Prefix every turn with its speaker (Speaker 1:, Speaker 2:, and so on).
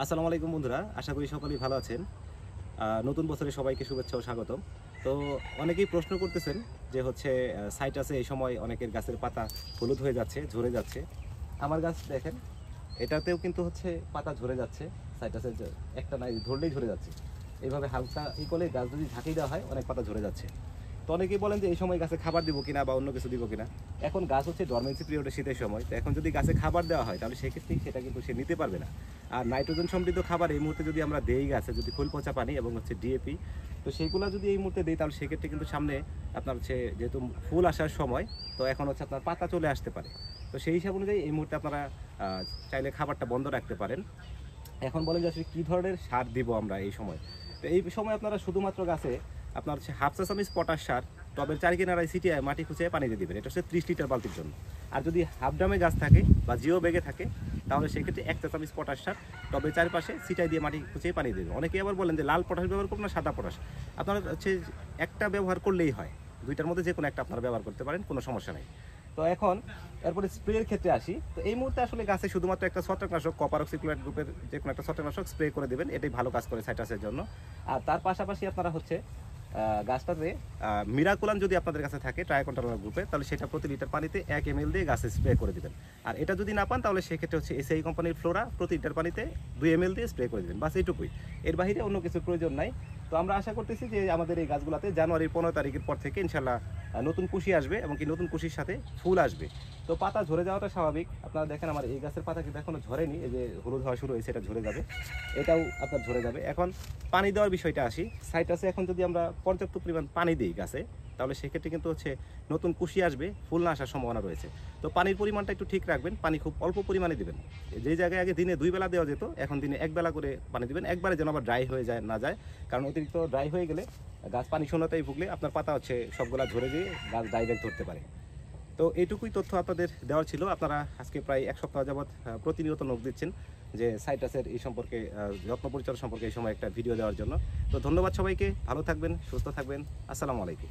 Speaker 1: আসসালামু আলাইকুম বন্ধুরা, আশা করি সকলেই ভালো আছেন। নতুন বছরে সবাইকে শুভেচ্ছা ও স্বাগতম। তো অনেকেই প্রশ্ন করতেছেন যে সাইট্রাসে এই সময় অনেকের গাছের পাতা হলুদ হয়ে যাচ্ছে, ঝরে যাচ্ছে। আমার গাছ দেখেন, এটাতেও কিন্তু পাতা ঝরে যাচ্ছে। সাইট্রাসের একটা নাই ধরলেই ঝরে যাচ্ছে। এইভাবে হালকা করলে গাছ যদি ঝাঁকিয়ে দেওয়া হয় অনেক পাতা ঝরে যাচ্ছে। তো অনেকেই বলেন যে এই সময় গাছে খাবার দিব কিনা বা অন্য কিছু দিব কিনা। এখন গাছ ডরমেন্সি পিরিয়ডে, শীতের সময়। তো এখন যদি গাছে খাবার দেওয়া হয় তাহলে সেক্ষেত্রে সেটা কিন্তু সে নিতে পারবে না। আর নাইট্রোজেন সমৃদ্ধ খাবার এই মুহূর্তে যদি আমরা দেই গাছে, যদি খোল পচা পানি এবং ডিএপি, তো সেইগুলো যদি এই মুহূর্তে দিই তাহলে সেক্ষেত্রে কিন্তু সামনে আপনার যেহেতু ফুল আসার সময়, তো এখন আপনার পাতা চলে আসতে পারে। তো সেই হিসাব অনুযায়ী এই মুহূর্তে আপনারা চাইলে খাবারটা বন্ধ রাখতে পারেন। এখন বলেন যে আসলে কী ধরনের সার দিব আমরা এই সময়। তো এই সময় আপনারা শুধুমাত্র গাছে আপনার হাফ চা চামচ পটাশ সার টবের চার কিনারায় ছিটিয়ে মাটি খুঁচিয়ে পানি দিয়ে দেবেন। এটা 30 লিটার বালতির জন্য। আর যদি হাফ ড্রামে গাছ থাকে বা জিও ব্যাগে থাকে তাহলে সেক্ষেত্রে 1 চা চামচ পটাশ সার টবের চারপাশে ছিটাই দিয়ে মাটি খুঁচিয়ে পানি দেবেন। অনেকেই আবার বলেন যে লাল পটাশ ব্যবহার করুন না সাদা পটাশ। আপনারা একটা ব্যবহার করলেই হয়, দুইটার মধ্যে যে কোনো একটা আপনারা ব্যবহার করতে পারেন, কোনো সমস্যা নেই। তো এখন এরপরে স্প্রের ক্ষেত্রে আসি। তো এই মুহূর্তে আসলে গাছে শুধুমাত্র একটা ছত্রাকনাশক, কপার অক্সিক্লোরাইড গ্রুপের যে কোনো একটা ছত্রাকনাশক স্প্রে করে দেবেন, এটাই ভালো কাজ করে সাইট্রাসের জন্য। আর তার পাশাপাশি আপনারা গাছটাতে মিরাকুলাম যদি আপনাদের কাছে থাকে ট্রাইকন্ট্রোলার গ্রুপে, তাহলে সেটা প্রতি লিটার পানিতে 1 ml দিয়ে গাছে স্প্রে করে দেবেন। আর এটা যদি না পান তাহলে সেক্ষেত্রে এসআই কোম্পানির ফ্লোরা প্রতি লিটার পানিতে 2 ml দিয়ে স্প্রে করে দেবেন। বাস এইটুকুই, এর বাইরে অন্য কিছুর প্রয়োজন নাই। তো আমরা আশা করতেছি যে আমাদের এই গাছগুলোতে জানুয়ারির 15 তারিখের পর থেকে ইনশাল্লাহ নতুন কুশি আসবে এবং কি নতুন কুশির সাথে ফুল আসবে। তো পাতা ঝরে যাওয়াটা স্বাভাবিক। আপনারা দেখেন আমার এই গাছের পাতা কিন্তু এখনো ঝরেনি, এই যে হলুদ হওয়া শুরু হয়েছে, এটা ঝরে যাবে, এটাও আপনার ঝরে যাবে। এখন পানি দেওয়ার বিষয়টা আসি। সাইট্রাসে এখন যদি আমরা পর্যাপ্ত পরিমাণ পানি দিই গাছে, তাহলে সেক্ষেত্রে কিন্তু নতুন কুশি আসবে, ফুল না আসার সম্ভাবনা রয়েছে। তো পানির পরিমাণটা একটু ঠিক রাখবেন, পানি খুব অল্প পরিমাণে দিবেন। যে জায়গায় আগে দিনে 2 বেলা দেওয়া যেত, এখন দিনে 1 বেলা করে পানি দিবেন, একবারে যেন আবার ড্রাই হয়ে যায় না যায়। কারণ অতিরিক্ত ড্রাই হয়ে গেলে গাছ পানি শূন্যতায় ভুগলে আপনার পাতা সবগুলা ঝরে গিয়ে গাছ ডাইরেক্ট ধরতে পারে। তো এইটুকুই তথ্য আপনাদের দেওয়ার ছিল। আপনারা আজকে প্রায় 1 সপ্তাহ যাবৎ প্রতিনিয়ত নখ দিচ্ছেন যে সাইট্রাসের এই সম্পর্কে, যত্ন পরিচর্যা সম্পর্কে এই সময় একটা ভিডিও দেওয়ার জন্য। তো ধন্যবাদ সবাইকে, ভালো থাকবেন, সুস্থ থাকবেন। আসসালামু আলাইকুম।